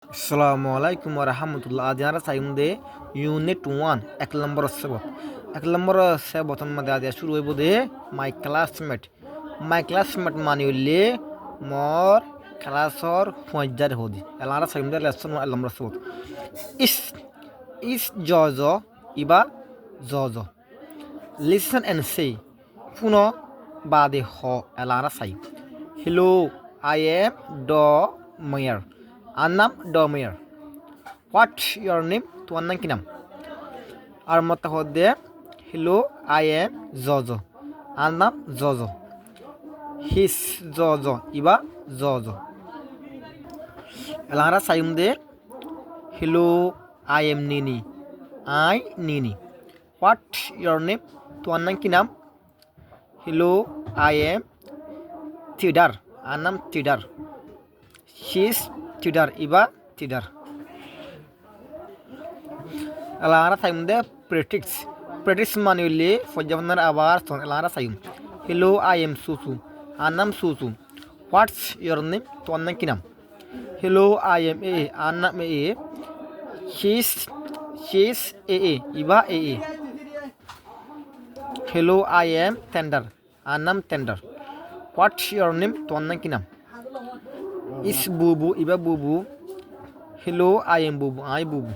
আসসালামু আলাইকুম রহমতুল্লাহ। আজ আমরা চাইমুদে ইউনিট 1 এক নম্বর সেবত সেবতন মধ্যে আজ শুরু হইব দে মাই ক্লাসমেট মানে হইলে মর ক্লাসর পঞ্জার হদি এলারা চাইমুদে লেসন এক নম্বর সেবত ইস ইস জ ইবা জ লিসন এন্ড সে পুন বাদে হ এলারা চাই হ্যালো আই এম ড মেয়ার আর নাম ড মেয়ার হোয়াট ইয়োর নেম তোমার নাম কি নাম আর মত হদে হ্যালো আই এম জ আর নাম জ হিস জ ইবা জ এলারা সাইম দে hello I am Nini what your name তোমার নাম কি নাম হ্যালো আই এম থিডার আর নাম থিডার হিস থিডার ইবা থিডার এলারা সাইম দে প্রেটিক্স মানে হইলে পর্যাবন্ধনের আবার এলারা সাইম হ্যালো আই এম সুসু আর নাম সুসু হোয়াটস ইয়োর নেম তোমার নাম কি নাম হ্যালো আই এম এ আর নাম এ শিস এ ইবা এ হ্যালো আই এম টেন্ডার আর নাম টেন্ডার হোয়াটস ইয়োর নেম তোমার নাম কি নাম ইস বুবু ইবা বুবু হ্যালো আই এম বুবু আই বুবু